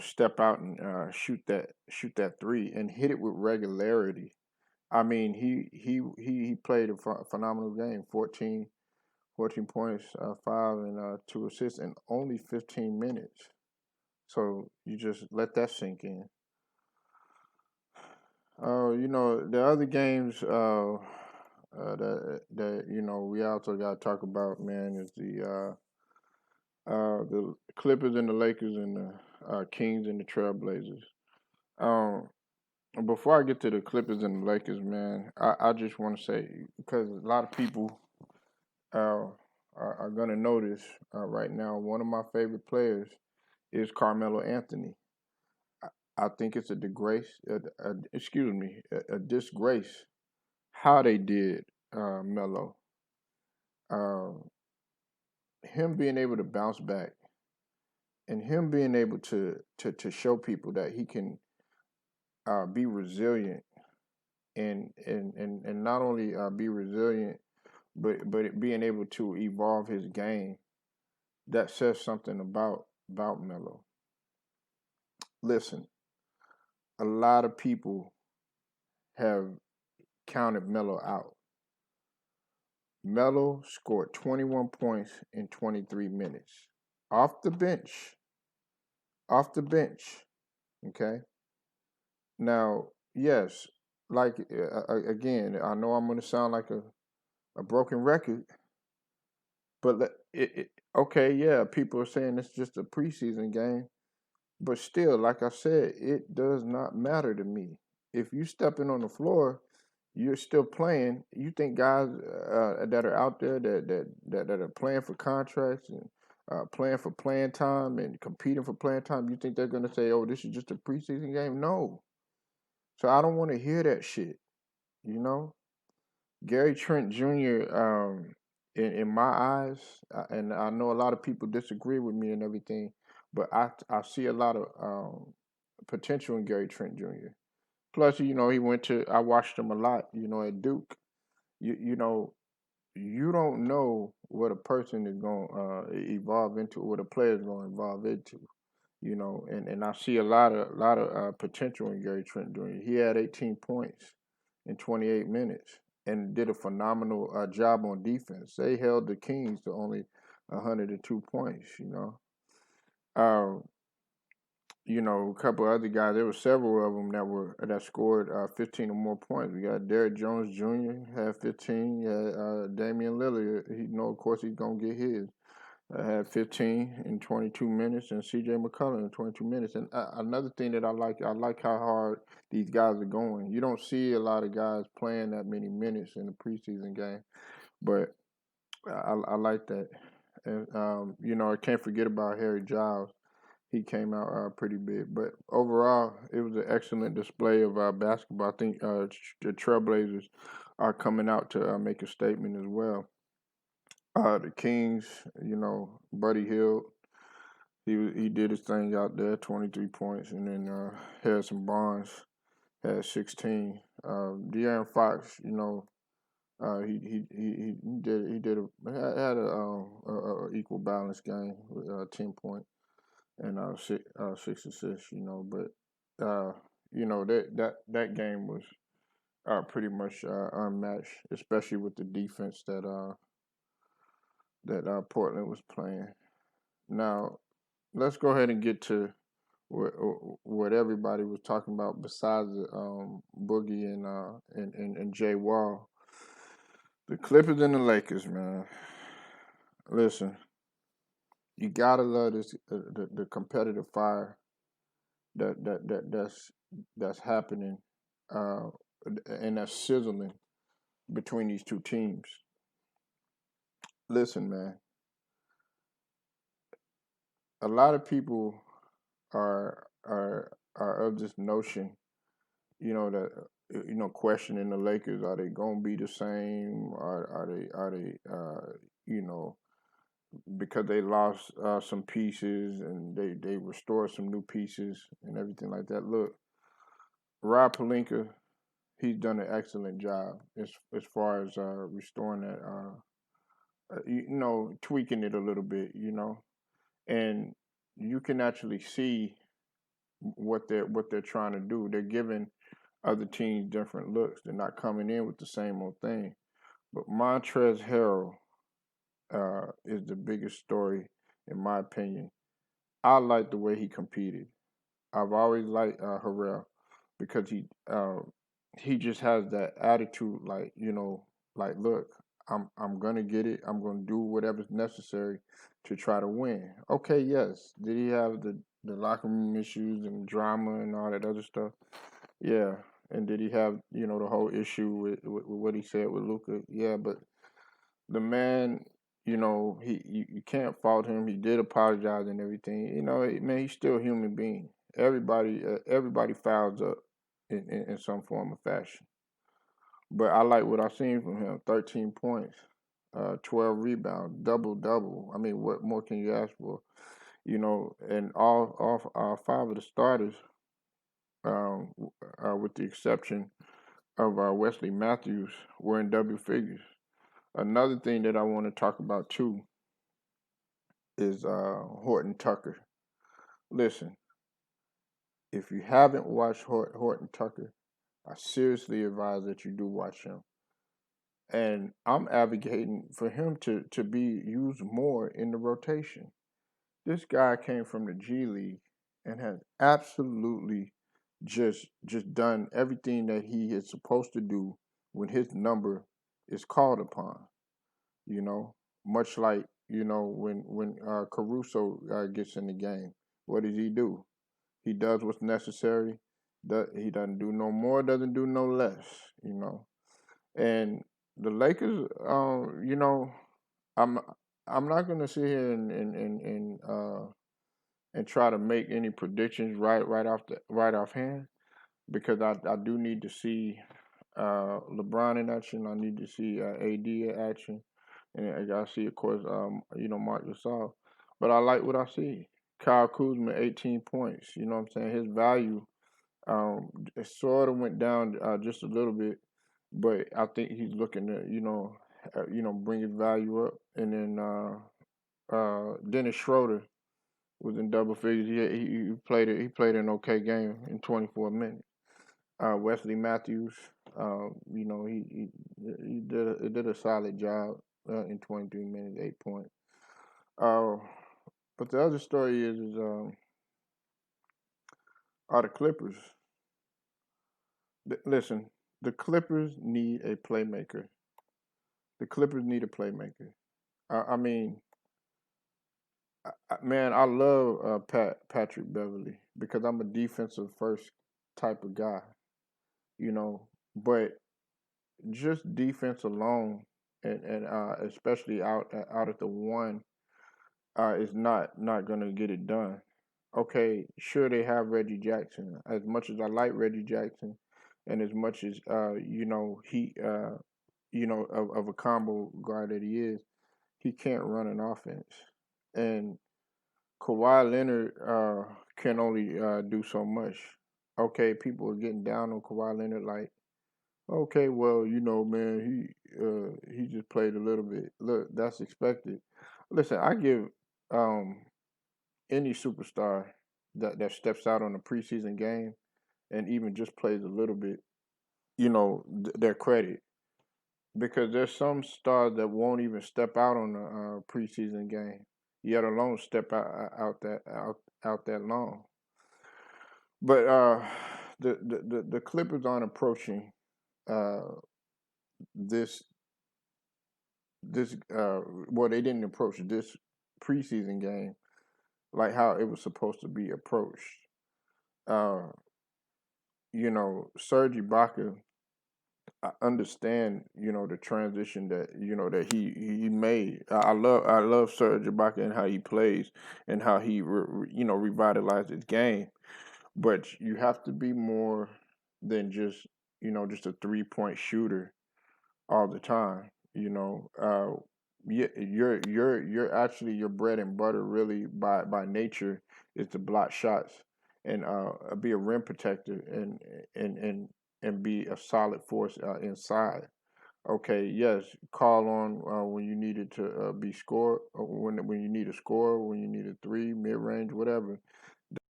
step out and shoot that three and hit it with regularity. I mean, he played a phenomenal game. 14 points, 5 and 2 assists in only 15 minutes. So you just let that sink in. The other games that we also got to talk about, man, is the Clippers and the Lakers and the Kings and the Trailblazers. Um, Before I get to the Clippers and the Lakers, man, I just want to say, because a lot of people uh, are going to notice right now, one of my favorite players is Carmelo Anthony. I think it's a disgrace. Excuse me, a disgrace how they did Melo. Uh, him being able to bounce back and him being able to show people that he can be resilient and not only be resilient, but being able to evolve his game. That says something about Melo. Listen, a lot of people have counted Melo out. Melo scored 21 points in 23 minutes off the bench. Off the bench. Okay. Now, yes, like again, I know I'm going to sound like a broken record, but okay, yeah, people are saying it's just a preseason game, but still, like I said, it does not matter to me. If you stepping on the floor, you're still playing. You think guys that are out there that are playing for contracts and playing for playing time and competing for playing time, you think they're gonna say, "Oh, this is just a preseason game"? No. So I don't want to hear that shit. You know, Gary Trent Jr. In my eyes, and I know a lot of people disagree with me and everything, but I see a lot of potential in Gary Trent Jr. Plus, he went to I watched him a lot. At Duke. You know you don't know what a person is going to evolve into, what a player is going to evolve into. And I see a lot of potential in Gary Trent Jr. He had 18 points in 28 minutes and did a phenomenal job on defense. They held the Kings to only 102 points. Um, a couple of other guys. There were several of them that scored 15 or more points. We got Derrick Jones Jr. had 15. Damian Lillard. Of course, he's gonna get his. Had 15 in 22 minutes, and C.J. McCollum in 22 minutes. And another thing that I like how hard these guys are going. You don't see a lot of guys playing that many minutes in a preseason game, but I like that. And I can't forget about Harry Giles. He came out pretty big, but overall, it was an excellent display of basketball. I think the Trailblazers are coming out to make a statement as well. The Kings, Buddy Hield, he did his thing out there, 23 points, and then Harrison Barnes had 16. De'Aaron Fox, he had a equal balance game with 10 points and six assists. But that game was pretty much unmatched, especially with the defense that Portland was playing. Now let's go ahead and get to what everybody was talking about besides Boogie and Jay Wall. The Clippers and the Lakers, man. Listen, you gotta love this the competitive fire that's happening uh, and that's sizzling between these two teams. Listen, man, a lot of people are of this notion, that questioning the Lakers. Are they gonna be the same? Are they you know because they lost some pieces and they restored some new pieces and everything like that. Look, Rob Pelinka, he's done an excellent job as far as restoring that, tweaking it a little bit, and you can actually see. what they're trying to do. They're giving other teams different looks. They're not coming in with the same old thing. But Montrezl Harrell is the biggest story in my opinion. I like the way he competed. I've always liked Harrell because he just has that attitude, like like look, I'm gonna get it. I'm gonna do whatever's necessary to try to win. Okay, yes. Did he have the locker room issues and drama and all that other stuff? Yeah. And did he have the whole issue with what he said with Luca? Yeah, but the man, you can't fault him. He did apologize and everything. Man, he's still a human being. Everybody fouls up in some form of fashion. But I like what I've seen from him. 13 points, 12 rebounds, double double. I mean, what more can you ask for? And all five of the starters, um, with the exception of Wesley Matthews, were in double figures. Another thing that I want to talk about too is Horton Tucker. Listen, if you haven't watched Horton Tucker, I seriously advise that you do watch him. And I'm advocating for him to be used more in the rotation. This guy came from the G League and has absolutely just done everything that he is supposed to do when his number is called upon. You know, much like when Caruso gets in the game, what does he do? He does what's necessary. He doesn't do no more, doesn't do no less. And the Lakers, I'm I'm not gonna sit here and try to make any predictions right offhand because I do need to see LeBron in action. I need to see AD in action, and I gotta see, of course, Mark Gasol. But I like what I see. Kyle Kuzma, 18 points. You know what I'm saying? His value it sort of went down just a little bit, but I think he's looking to bring his value up. And then Dennis Schroeder was in double figures. He played an okay game in 24 minutes. Wesley Matthews, he did a solid job in 23 minutes, 8 points. Uh, but the other story is are the Clippers. Listen, the Clippers need a playmaker. The Clippers need a playmaker. I mean, man, I love Patrick Beverly because I'm a defensive first type of guy, you know. But just defense alone, and especially out at the one, is not gonna get it done. Okay, sure they have Reggie Jackson. As much as I like Reggie Jackson, and as much as he of a combo guard that he is, he can't run an offense. And Kawhi Leonard can only do so much. Okay, people are getting down on Kawhi Leonard like, okay, well, man, he just played a little bit. Look, that's expected. Listen, I give um any superstar that steps out on a preseason game and even just plays a little bit, their credit because there's some stars that won't even step out on a preseason game, yet alone step out that long. But the Clippers aren't approaching uh, this well, they didn't approach this preseason game like how it was supposed to be approached. Uh, Serge Ibaka, I understand, the transition that he made. I love Serge Ibaka and how he plays and how he revitalized his game. But you have to be more than just a 3-point shooter all the time. Yeah, you're actually your bread and butter really by nature is to block shots and be a rim protector and and and be a solid force inside. Okay, yes, call on when you needed to be scored, when you need a score, when you need a three, mid range, whatever.